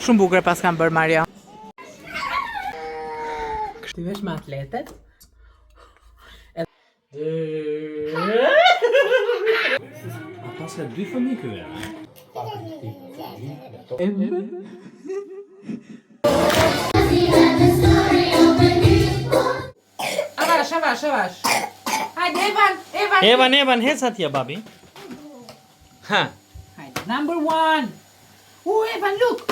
Shumë bukur pas kam bërë Mario. Ti vesh me atletet. Ata se 2 fëmijë këve. Avash. Hajde, Evan, hec atje, babi. Ha. Hajde, number 1. Oh, Evan, look.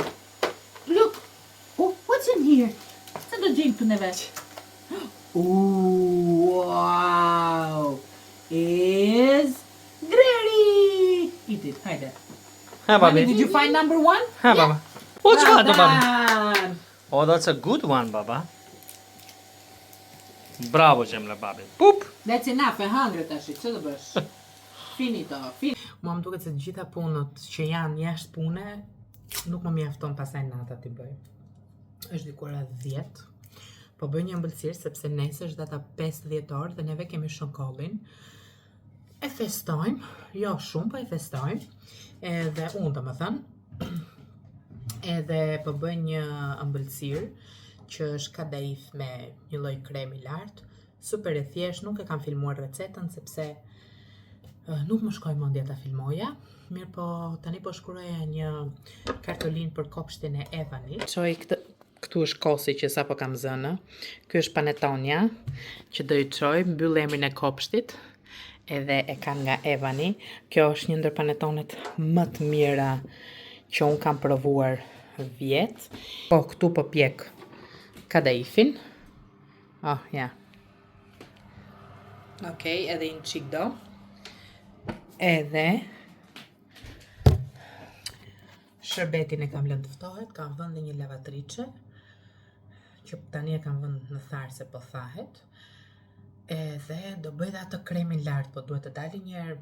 Oh, what's in here? Sa do gjejmë këtu neve? Oh, wow. Is Greri. Eat it, hajde. Ha, Honey, babi. did you find number 1? Ha, baba. What's Well that, babi? done. Oh, that's a good one, baba. Bravo, Gjemle, babi. Pup. That's enough, e hungry tash, ç'do të bësh? Finito. Mua më duket se të gjitha punët që janë jashtë pune nuk më mjafton pasaj nata t'i bëj. Është diku rreth 10. Po bëj një ëmbëlsirë sepse nesër është data 50 orë dhe neve kemi shkollin. E festojmë, jo shumë, po e festojmë. Edhe unë domethënë. Edhe po bëj një ëmbëlsirë që është kadaif me një lloj kremi lart, super e thjesht, nuk e kam filmuar recetën sepse nuk më shkoi mendja ta filmoja. Mirë po, tani po shkruaja një kartolinë për kopshtin e Evanit. Çoj këtu është kosi që sapo kam zënë. Ky është panetonia që do i çoj, mbyll emrin e kopshtit. Edhe e kam nga Evani. Kjo është një ndër panetonet më të mira që un kam provuar vjet. Po këtu po pjek kadaifin. Oh, ja. Okej, edhe një qik do. Edhe shërbetin e kam lënë të ftohet, kam vënë dhe një lavatriçe, që tani e kam vënë në tharë se po thahet. Edhe do bëj dhe atë kremin lart, po duhet të dali njerë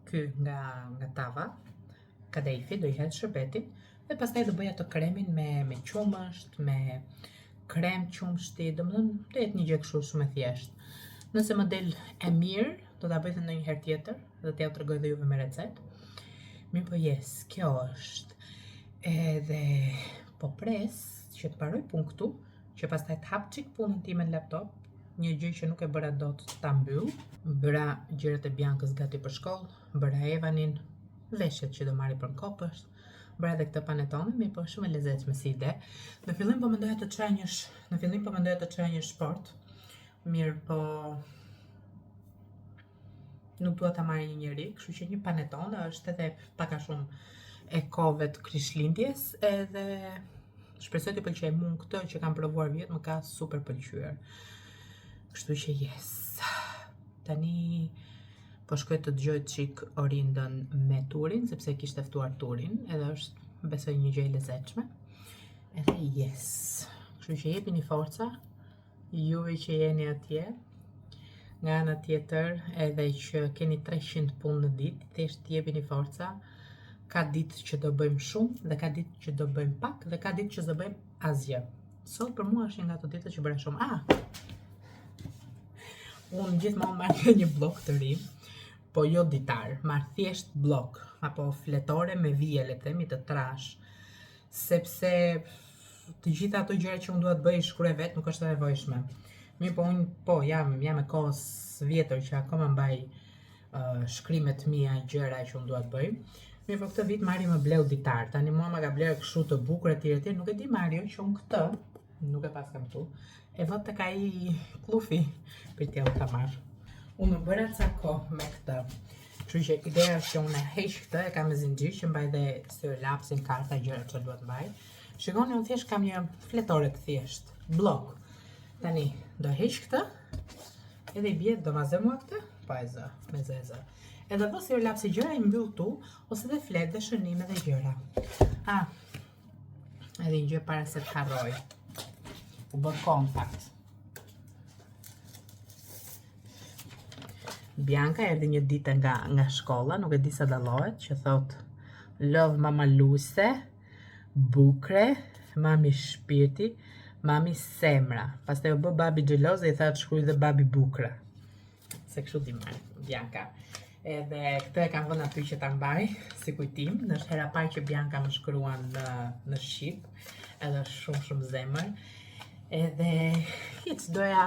ky nga tava, kadaifi, do i hedh shërbetin, dhe pastaj do bëj atë kremin me qumësht, me krem qumshti, do jetë një gjë kështu shumë e thjeshtë. Nëse më del e mirë, do ta bëj dhe ndonjëherë tjetër, dhe t'ja u tregoj dhe juve me recetë. Mirë po yes, kjo është. Edhe po pres që të paroj punë këtu, që pastaj të hap çik punën time në laptop, një gjë që nuk e bëra dot ta mbyll. Bëra gjërat e Biankës gati për shkollë, bëra Evanin, veshjet që do marri për në kopësht, bëra edhe këtë panetone, mirë po shumë e lezetshme si ide. Në fillim po mendoja të çoj një sport. Mirë po nuk dua ta marrë një njeri, kështu që një panetone është edhe pak a shumë e kohëve të Krishtlindjes, edhe shpresoj të pëlqej mua këtë që kam provuar vjet, më ka super pëlqyer. Kështu që yes. Tani po shkoj të dëgjoj çik Orindën me Turin, sepse kishte ftuar Turin, edhe është besoj një gjë e lezetshme. Edhe yes. Kështu që jepini forca, juve që jeni atje. Nga ana tjetër, edhe që keni 300 punë në ditë, thjesht jepini forca. Ka ditë që do bëjmë shumë, dhe ka ditë që do bëjmë pak, dhe ka ditë që do bëjmë asgjë. Sot për mua është një nga ato ditë që bëra shumë. Unë gjithmonë marr një blok të ri, po jo ditar, marr thjesht blok, apo fletore me vije, le të themi, të trash, sepse të gjitha ato gjëra që unë dua të bëj shkruaj vetë, nuk është e nevojshme. Mirë po unë jam e kohës vjetër që akoma mbaj shkrimet mia, gjëra që unë dua të bëj. Mirë po këtë vit Mari më bleu ditar, tani mua ma ka blerë kështu të bukur etj, nuk e di Mario që unë këtë, nuk e pas kam tu, e vët të ka i klufi për t'ja ta marrë. Unë më bëra ca kohë me këtë, kështu që ideja është që unë e heq këtë, e kam me zinxhir që mbaj dhe lapsin, karta, gjëra që duhet mbaj. Shikoni, unë thjesht kam një fletore të thjesht, blok. Tani, do heq këtë, edhe i bje, do ma zë mua këtë, pa e zë, me zë. Edhe do si lapsi gjëra i mbyll tu, ose dhe flet dhe shënime dhe gjëra. Edhe një gjë para se të harroj. U bë kontakt. Bianca erdhi një ditë nga shkolla, nuk e di sa dallohet, që thot love mama Luse, bukre, mami shpirti, mami semra. Pastaj u bë babi xheloz dhe i tha të shkruaj dhe babi bukra. Se kështu di marr Bianca. Edhe këtë e kam vënë aty që ta mbaj si kujtim, në është hera parë që Bianca më shkruan në shqip. edhe shumë zemër. Edhe doja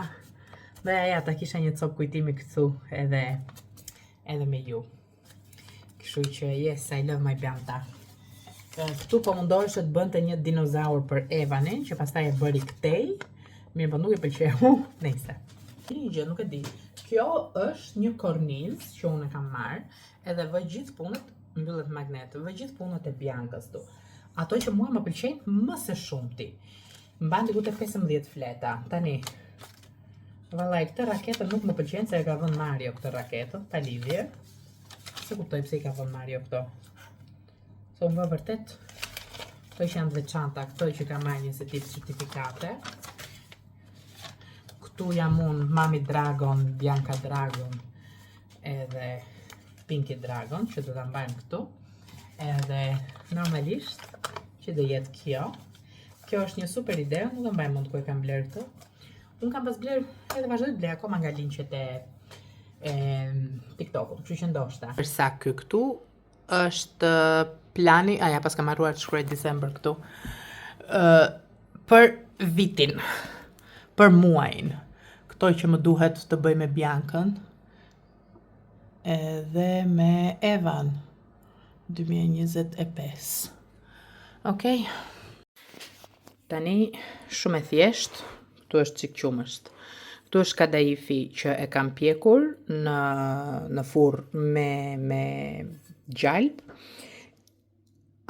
ja ta kisha një copë kujtimi këtu edhe me ju. Kështu që yes, I love my Bianta. Këtu po mundohesh të bënte një dinozaur për Evanin, që pastaj e bëri këtej. Mirë, po nuk i pëlqeu. Nëse. Një gjë, nuk e di. Kjo është një kornizë që unë e kam marrë, edhe vë gjithë punët, mbyllet magnet, vë gjithë punët e Biancës tu. Ato që mua më pëlqejnë më së shumti. Mban diku te 15 fleta. Tani, vallai, këtë raketën nuk më pëlqen se e ka vënë Mario këtë raketën, pa lidhje. Se kuptoj pse i ka vënë Mario këto. Se unë vë vërtet, këto që janë të veçanta, këto që ka marrë një se tip certifikate. Këtu jam unë, Mami Dragon, Bianca Dragon, edhe Pinky Dragon, që do ta mbajmë këtu. Edhe normalisht, që do jetë kjo. Kjo është një super ide, nuk do mbajmë mund ku e kam bler këtu. Unë kam pas bler, edhe vazhdoj të blej akoma nga linqet e TikTok-ut, kështu që ndoshta. Përsa këtu është plani, ja pas kam harruar të shkruaj December këtu, për vitin, për muajin, këto që më duhet të bëj me Biancën, edhe me Evan, 2025. Okej? Tani, shumë e thjesht, këtu është qik qumësht. Këtu është kadaifi që e kam pjekur në furr me gjalp.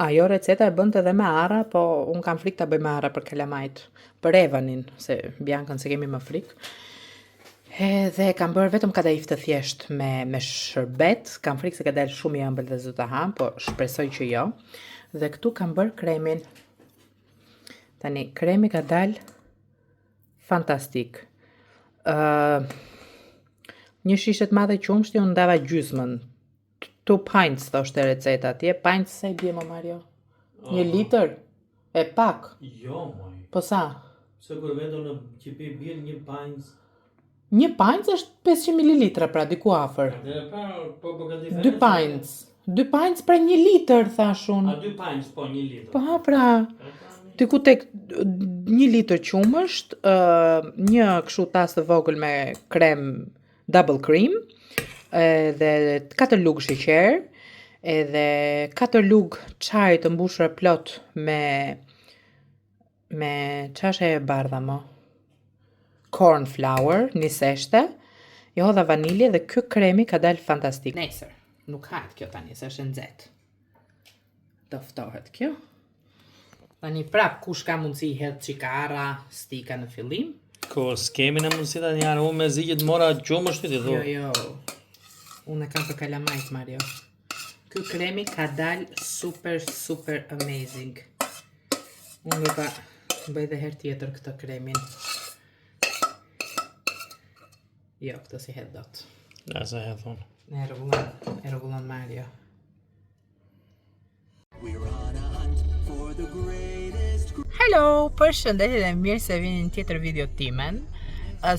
Ajo receta e bënte edhe me arra, po unë kam frikë ta bëj me arra për kalamajt, për Evanin, se Biancën se kemi më frikë. Edhe kam bërë vetëm kadaif të thjesht me shërbet, kam frikë se ka dalë shumë i ëmbël dhe zë të ham, po shpresoj që jo. Dhe këtu kam bërë kremin. Tani, kremi ka dalë fantastik. Një shishe të madhe qumshti unë ndava gjysmën. 2 pints thoshte receta atje. Pints sa i bie më Mario? 1 litër? E pak? Jo, moj. Po sa? Se kur vedo në që pi bie 1 pints. 1 pints është 500 ml, pra diku afër. Po ka diferencë. 2 pints. 2 pints pra 1 litër, thash unë. A 2 pints, po 1 litër. Po, pra. Diku tek 1 litër qumësht, një kështu tas të vogël me krem double cream, edhe 4 lugë sheqer, edhe 4 lugë çaj të mbushura plot me çashe e bardha mo. Corn flour, një seshte, i hodha vanilje dhe ky kremi ka dalë fantastik. Nesër, nuk hahet kjo tani, se është nxehtë. Do ftohet kjo. Tani prap kush ka mundësi hedh çikara, stika në fillim. Ko s'kemi në mundësi tani janë unë me zigjet mora qumështit i thu. Jo. Unë e kam për kalamajt, Mario. Ky kremi ka dalë super amazing. Unë do ta bëj dhe herë tjetër këtë kremin. Jo, këtë si hedh dot. Ja, se hedh unë. E rregullon Mario. Hello, përshëndetje dhe mirë se vini në tjetër video timen.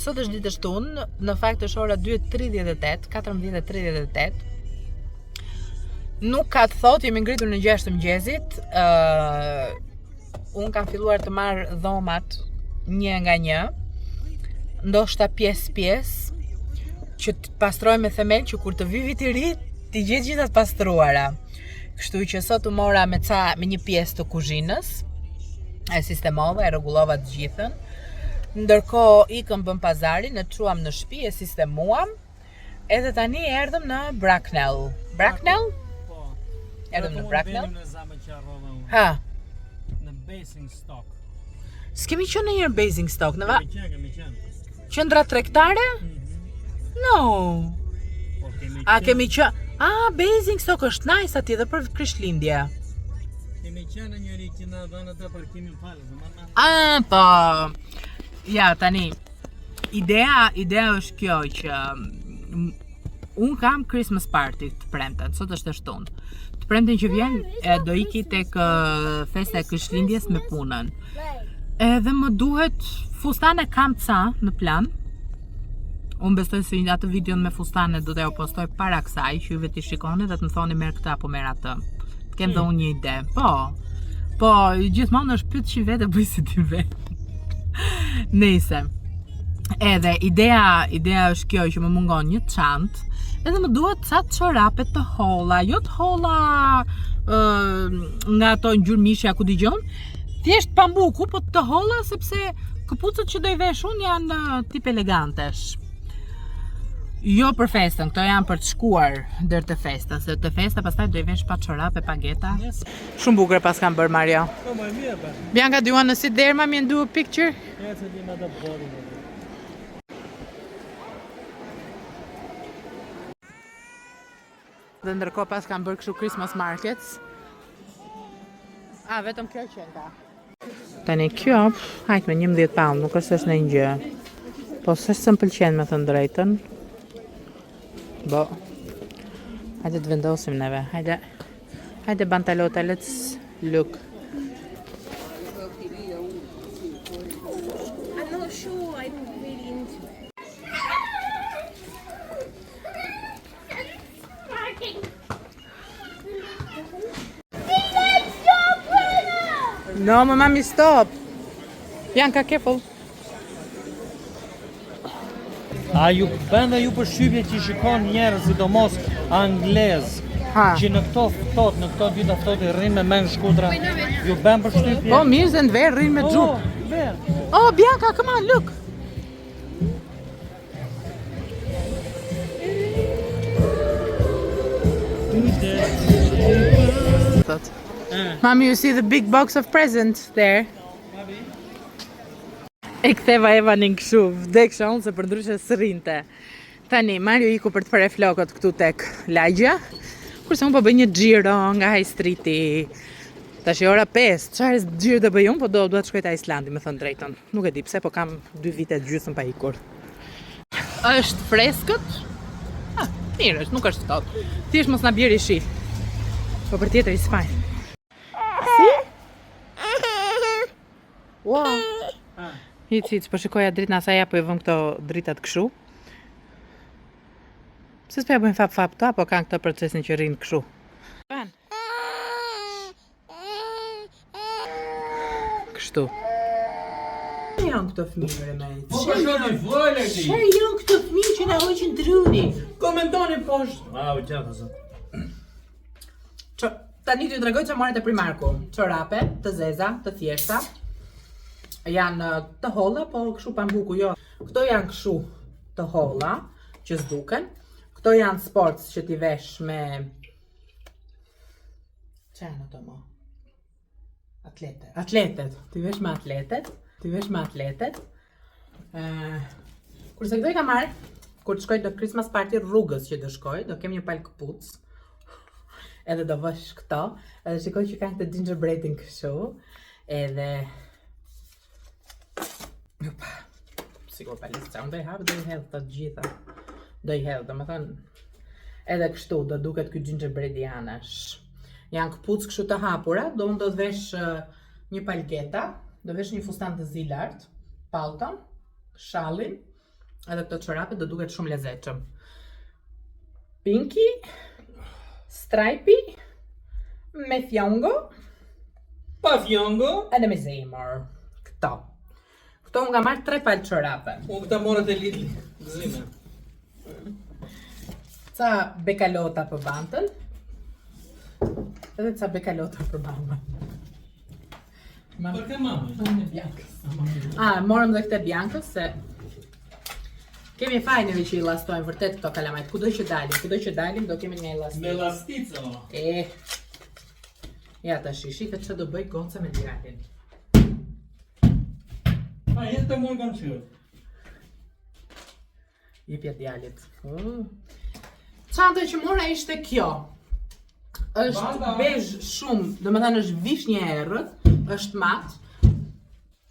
Sot është ditë shtunë, në fakt është ora 2:38, 14:38. Nuk ka të thot, jemi ngritur në 6 të mëngjesit. Unë kam filluar të marr dhomat një nga një, ndoshta pjesë që të pastroj me themel që kur të vi viti i ri, t'i gjetë gjitha të pastruara. Kështu që sot u mora me një pjesë të kuzhinës, e sistemova, e rregullova të gjithën. Ndërkohë ikëm bëm pazarin, e çuam në shtëpi, e sistemuam, edhe tani erdhëm në Bracknell. Bracknell? Po. Erdhëm në Bracknell? Në zamë që arrova unë. Ha. Në Basingstoke. S'kemi qenë në një Basingstoke, në Kemi qenë. Qendra tregtare? No. Po kemi A kemi qenë? Basingstoke është nice atje dhe për Krishtlindje. Kemi qenë në njëri që na dhanë atë parkimin falë. Po. Ja, tani. Ideja është kjo që unë kam Christmas party të premten, sot është e shtunë. Të premten që vjen do iki tek festa e Krishtlindjes me punën. Edhe më duhet fustane kam ca në plan. Unë bestoj se atë videon me fustane do t'ja postoj para kësaj, që juve t'i shikoni dhe të më thoni merr këtë apo merr atë. Kem dhe unë një ide. Po, Po, gjithmonë është pyet që vete, bëj si ti vet. Nëse. Edhe ideja është kjo që më mungon një çantë, edhe më duhet ca çorape të holla, jo të holla nga ato ngjyrmishja ku dëgjon, thjesht pambuku, po të holla sepse këpucët që do i vesh unë janë tip elegantesh. Jo për festën, këto janë për të shkuar deri te festa, se te festa pastaj do i vesh pa çorape, pa geta. Shumë bukur pas kam bërë Mario. Po më mirë pa. Bianca, do you want to sit there, mommy, and do a picture? Ja, se di më të bëri. Dhe ndërkohë pas kam bërë kështu Christmas markets. Vetëm kjo që ka. Tani kjo, hajt me 11 pound, nuk është në një gjë. Po s'është më pëlqen me thënë drejtën. Bo. Hajde të vendosim neve. Hajde Bantalota, let's look. I'm not sure. I'm really into it. No, my mommy, stop. Bianca, careful. A ju bende ju përshtypje që shikon njerëz, sidomos anglez, që në këto ftohtë, në këto ditë ftohtë rrinë me men shkutra. Ju bën përshtypje? Po, mirë se në verë rrinë me xhup. Verë. Oh, Bianca, come on, look. Mommy, you see the big box of presents there? E ktheva Evanin kështu, vdeksha unë se për ndryshe s'rrinte. Tani, Mario iku për të përre flokët këtu tek lagja, kurse unë po bëj një xhiro nga High Streeti. Tash e ora 5, çfarë xhiro të bëj unë, po do të shkoj te Islandi, me thënë drejtën. Nuk e di pse, po kam 2 vite gjysmë pa ikur. Është freskët? Mirë është, nuk është ftohtë. Thjesht mos na bjeri shi. Po për tjetër is fine. Si? Wow. Hic, po shikoja dritën asaj, apo e vëm këto dritat kështu. Pse s'po ja bëjmë fap to, apo kanë këtë procesin që rrinë kështu? Kështu. Çe janë këto fëmijë me? Po shoni vole ti. Çe janë këto fëmijë që na hoqin druni? Komentoni poshtë. U gjatë zot. Tani t'ju tregoj çfarë morë te Primarku. Çorape të zeza, të thjeshta. Janë të holla, po kështu pambuku, jo. Këto janë kështu të holla, që s'duken. Këto janë sports që t'i vesh me... Që janë ato mo? Atletet. T'i vesh me atletet. Kurse këto i ka marrë, kur të shkoj do Christmas party rrugës që do shkoj, do kem një palë këpuc. Edhe do vësh këto. Edhe shikoj që kanë këtë gingerbreadin kështu. Edhe... Sigur pa listë, unë do i hapë, do i hedhë të gjitha. Do i hedhë, do më thënë, edhe kështu, do duket këtë gingerbread anash. Janë këpuc kështu të hapura, do unë do të vesh një palgeta, do vesh një fustan të zi lartë, palton, shallin, edhe këto çorape do duket shumë lezetshëm. Pinky, stripey, me fjongo, Pa fjongo? edhe me zemër. Këto. Këto unë nga marrë 3 palë çorape. Unë këta morët e Lidl, gëzime. Ca bekalota për bantën. Edhe ca bekalota për mamën. Për ka mamën? Mamën e Biancës. Morëm dhe këte Biancës se kemi fajnëve që i lastojmë vërtet këto kalamajt. Kudo që dalim do kemi një elastic. Me lastico. Ja ta shifet që do bëj Gonca me djalin. Pa jetë të mund kam qërë. Jepja djalit. Çanta që mora ishte kjo. Është bezh shumë, do më thënë është vishnje e errët, është mat.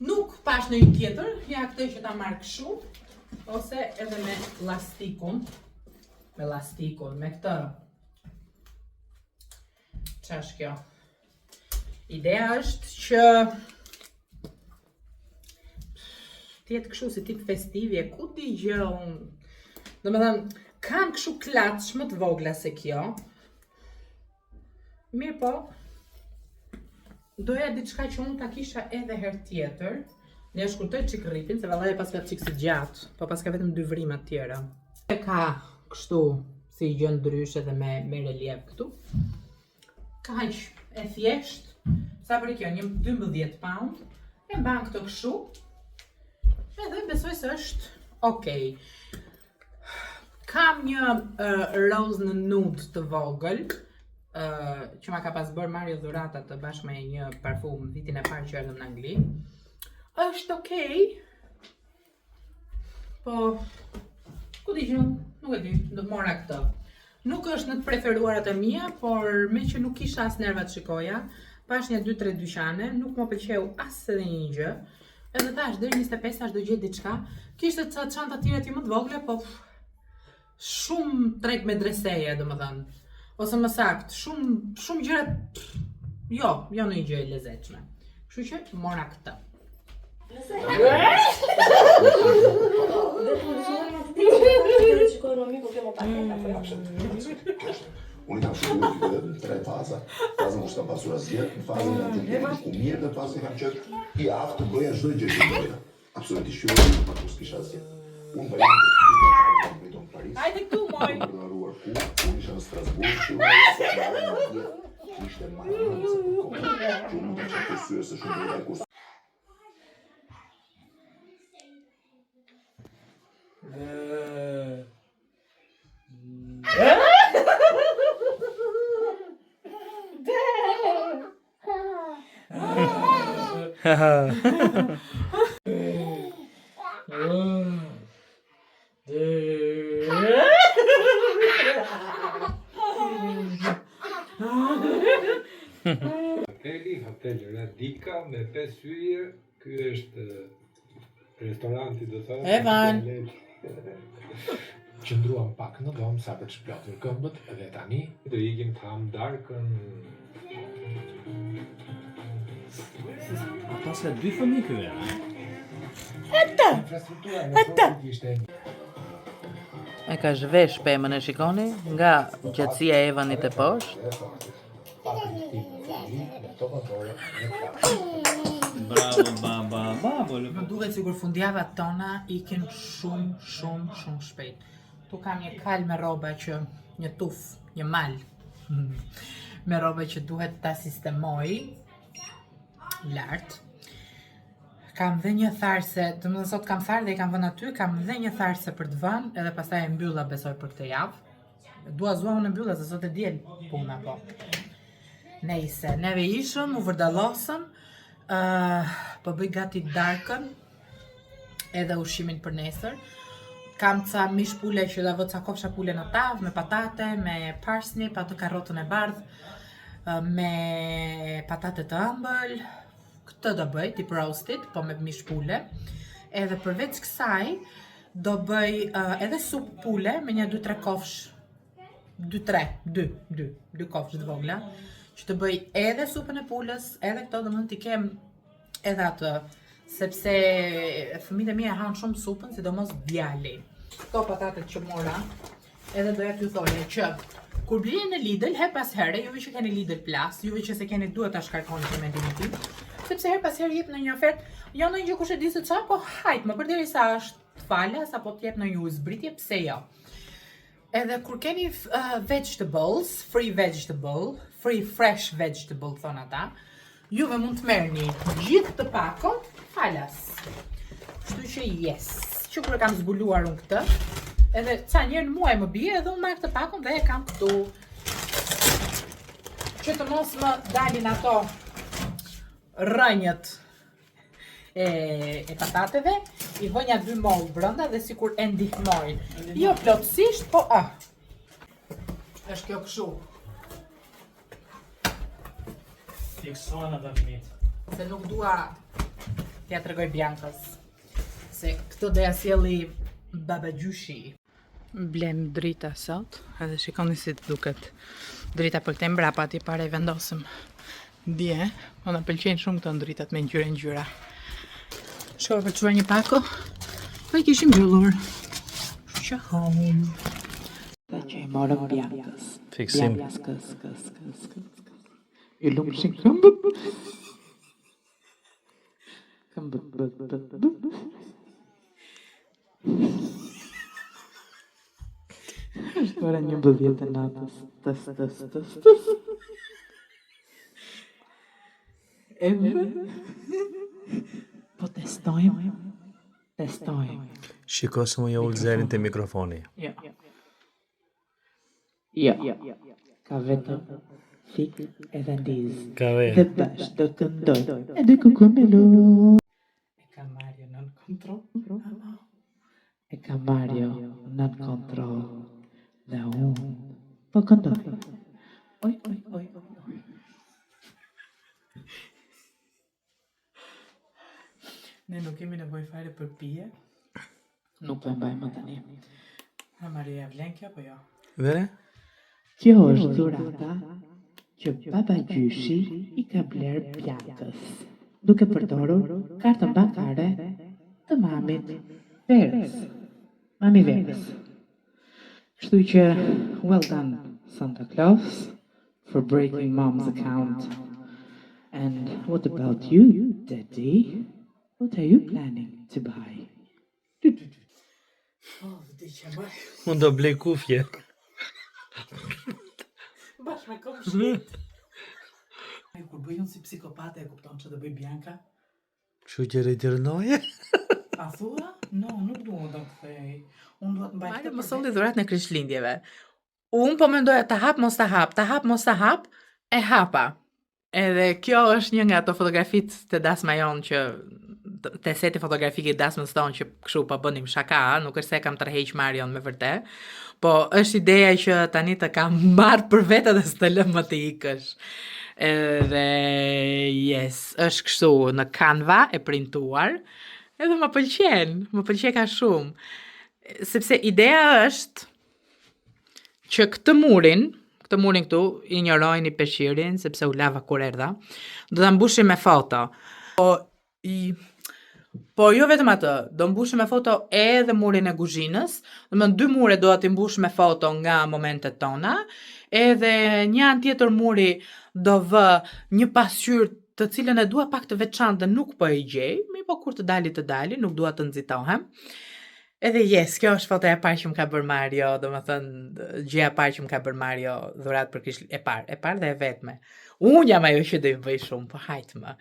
Nuk pash në një tjetër, ja këtë që ta marrë kështu, ose edhe me lastikun. Me këtë. Qa është kjo? Ideja është që tjetë kështu si tip festivje, ku t'i gjë unë. Do me thënë, kanë kështu klatsh më të vogla se kjo. Mirë po. doja diçka që unë ta kisha edhe herë tjetër. Ne e shkurtoj çik rripin, se vallai pas ka çik si gjatë, po pas ka vetëm 2 vrimat tjera. E ka kështu si gjë ndryshe dhe me relief këtu. Kaq e thjesht, sa për kjo, një 12 pound, e mban këto kështu, edhe besoj se është okej. Kam një rose në nude të vogël, që ma ka pas bërë Mario dhurata të bashkë me një parfum vitin e parë që erdhëm në Angli. Është okej, po, ku di që nuk e di, do të mora këtë. Nuk është në të preferuarat e mia, por me që nuk kisha as nerva të shikoja, pash një 2-3 dyqane, nuk më pëlqeu as edhe një gjë. Edhe thash, deri 25 tash do gjej diçka. Kishte ca çanta tjera ti më të vogla, po shumë treg me dreseje, domethënë. Ose më saktë, shumë gjëra, jo në gjë e lezetshme. Kështu që mora këtë. Unë kam shkuar këtë në 3 faza. Fazën kur s'kam pasur asgjë, në fazën e atëherë ku mirë dhe fazën kam qenë i aftë të bëja çdo gjë që doja. Absolutisht shqyrë, pa kur s'kisha asgjë. Unë bëjmë në Paris. Hajde këtu, moj! Unë isha në Strasbourg, që ishte marrë, që unë të që të syre se shumë bëjta kur Hotel Radika me 5 hyje, ky është restoranti do thënë. Evan. Qëndruam pak në dom sa për të shplotur këmbët dhe tani do ikim të ham darkën. Ata se 2 fëmijë këtu. Infrastruktura në Turqi ishte E ka zhvesh pemën e shikoni, nga gjatësia e Evanit e poshtë. Bravo baba, babo. Më duket sikur fundjavat tona ikin shumë shpejt. Tu kam një kal me rroba që, një tuf, një mal, me rroba që duhet ta sistemoj lart. Kam dhe një tharse, të më dhe sot kam tharë dhe i kam vënë aty, kam dhe një tharse për të vënë, edhe pastaj e mbylla besoj për këtë javë. Dua unë e mbylla se sot e diel puna po. Nejse, neve ishëm, u vërdalosëm, po bëj gati darkën, edhe ushqimin për nesër. Kam ca mish pule që da vë ca kopsha pule në tavë, me patate, me parsnip, atë karrotën e bardhë, me patate të ëmbël. Këtë do bëj, tip roasted, po me mish pule. Edhe përveç kësaj, do bëj edhe sup pule me një 2-3 kofsh, 2 kofsh të vogla, që të bëj edhe supën e pulës, edhe këto do mund t'i kem edhe atë, sepse fëmijët e mia hanë shumë supën, sidomos djali. Këto patatet që mora, edhe doja t'ju thoja që kur blini në Lidl, her pas here, juve që keni Lidl Plus, juve që se keni duhet ta shkarkoni komentin e tij, sepse her pas here jep në një ofertë, jo në një gjë kush e di se çfarë, po hajt më përderisa është falas apo t'jep në një uzbritje, pse jo. Edhe kur keni vegetables, free vegetable, free fresh vegetable thon ata, juve mund të merrni gjithë të pakon falas. Kështu që yes, që kur e kam zbuluar unë këtë, edhe ca njerë në muaj më bie, edhe unë marrë këtë pakon dhe e kam këtu. Që të mos më dalin ato rënjët e patateve, i vënja 2 mollë brenda dhe sikur e ndihmojnë. Jo plotësisht, po është kjo kështu. Fiksona të fëmijët. Se nuk dua t'ja tregoj Biancës, se këtë do ja sjelli baba Gjushi. Blem drita sot, edhe shikoni si të duket. Drita për këtë mbrapa aty para i vendosëm. Dje, po na pëlqejnë shumë këto dritat me ngjyra. Shkova për të çuar një pako, po i kishim mbyllur. Që home. Dhe që i morëm Biancës. Fiksim. Biancës, kës. I lumshin këmbët. Kam bë. Është ora 11 e natës. Tës. Po testojmë. Shiko se më ja ullë zërin të mikrofoni. Ja. Ka vetëm fik edhe ndiz. Ka ve. Dhe bash do të ndoj. Edhe kukumelu. E ka Mario nën kontrol. Dhe unë po këndoj. Oj. Ne nuk kemi nevojë fare për pije. Nuk po e mbajmë tani. Ha Maria vlen kjo apo jo? Vere? Kjo është dhurata që baba gjyshi i ka bler Bjankës, duke përdorur kartën bankare të mamit Verës. Mami Verës. Kështu që, well done, Santa Claus, for breaking mom's account. And what about you, Daddy? What are you planning to buy? Unë do blej kufje. Bashkë me kom shit. Kur bëj unë si psikopate e kupton që të bëj Bjanka? Kështu që retërnoje? A thua? No, nuk duhet të kthej. Unë duhet mbaj këtë. Më solli dhurat në Krishtlindjeve. Unë po mendoja të hap, mos të hap, e hapa. Edhe kjo është një nga ato fotografit të dasma jonë që të seti fotografik i dasmës tonë që kështu po bënim shaka, nuk është se kam tërheq Marion me vërtet, po është ideja që tani të kam marrë për vetë dhe së të lëmë më të ikësh. Edhe yes, është kështu në Canva e printuar, edhe më pëlqen ka shumë. Sepse ideja është që këtë murin këtu, i njërojnë i peshirin, sepse u lava kur erdha, do të mbushim me foto. Po jo vetëm atë, do mbushim me foto edhe murin e kuzhinës, dhe më 2 mure do t'i mbush me foto nga momentet tona, edhe një anë tjetër muri do vë një pasqyrë të cilën e dua pak të veçantë dhe nuk po e gjej, mi po kur të dali, nuk dua të nxitohem. Edhe yes, kjo është fotoja e parë që më ka bërë Mario, do më thënë, gjëja e parë që më ka bërë Mario dhurat për e parë dhe e vetme. Unë jam ajo që do i bëj shumë, po hajtë më.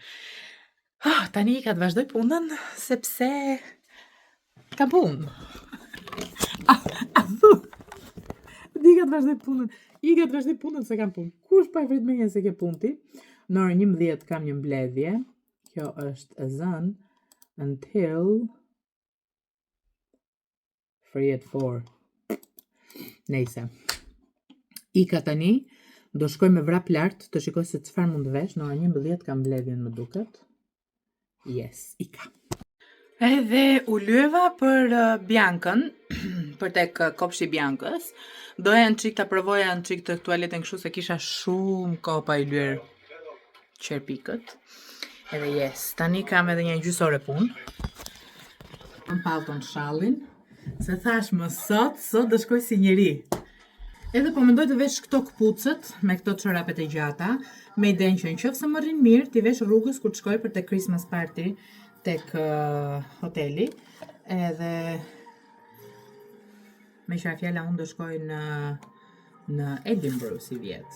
Tani i ka të vazhdoj punën, sepse ka punë. I ka të vazhdoj punën se kam punë. Kush pa e vret me një se ke punti? Në orën 11 kam një mbledhje. Kjo është e zënë until free at 4. Nejse. Ika tani, do shkoj me vrap lartë të shikoj se çfarë mund të vesh. Në orën 11 kam mbledhjen më duket. Yes, ika. Edhe u lyeva për Bjankën, për tek kopshti Bjankës. Doja në qik të provoja në qik të tualetin kështu se kisha shumë kohë pa i lyer qerpikët. Edhe yes, tani kam edhe një gjysore punë. Më pallton shallin, se thash më sot do shkoj si njeri. Edhe po mendoj të vesh këto këpucët, me këto çorapet e gjata, me idenë që nëse më rrin mirë, t'i vesh rrugës kur të shkoj për te Christmas party tek hoteli. Edhe me qara fjala unë do shkoj në Edinburgh si vjet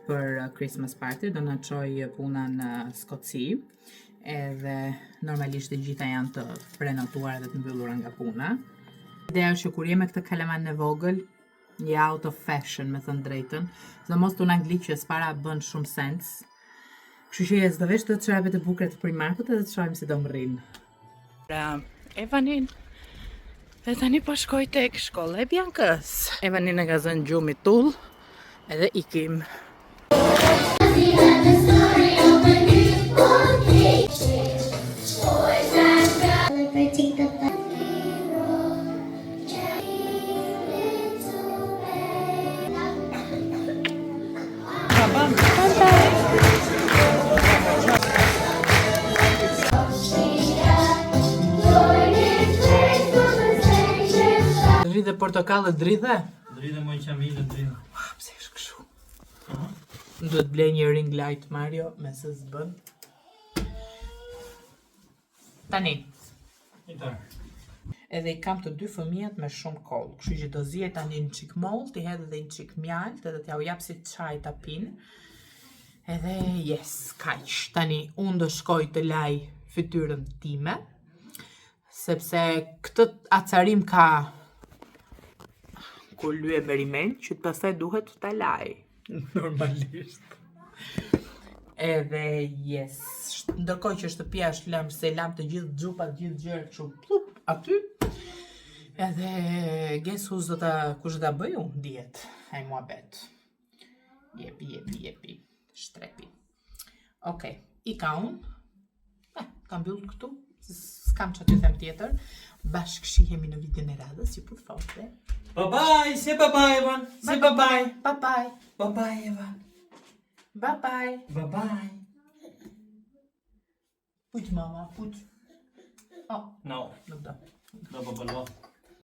për Christmas party, do na çoj puna në Skoci. Edhe normalisht të gjitha janë të prenotuara dhe të mbyllura nga puna. Ideja është që kur jem me këtë kalaman në vogël, një out of fashion, me thënë drejtën, dhe mos të në angli që s'para bën shumë sens. Kështu që jes, do vesh të çorapet e bukura të Primarkut edhe të shohim si do më rrinë. Evanin, dhe tani po shkoj tek shkolla e Bjankës. Evanin e ka zënë gjumi tull, edhe ikim. Dridhe portokallë dridhe? Dridhe më qamile dridhe. Pse është kështu? Duhet blej një ring light Mario, me se s'bën. Tani, edhe I kam të 2 fëmijët me shumë kollë, kështu që do zihet tani një çik mollë, ti hedh edhe një çik mjalt, edhe t'ja u jap si çaj ta pinë. Edhe yes, kaq. Tani unë do shkoj të laj fytyrën time, sepse këtë acarim ka kur lye merimen, që pastaj duhet ta laj. Normalisht. Edhe yes, ndërkohë që shtëpia është lëmë, se lam të gjithë xhupat, gjithë gjërat kështu plup aty. Edhe guess who's kush do ta bëj unë diet, ai muhabet. Jepi. Shtrepi. Okej, I ka unë. Kam mbyll këtu. S'kam që të them tjetër. Bashkë shihemi në videon e radhës, ju për forte. Bye-bye, say bye-bye, Evan. Say bye-bye. Bye-bye. Bye-bye, Evan. Bye-bye. Bye-bye. Put mama, put. Oh, No, nuk do. do bye-bye.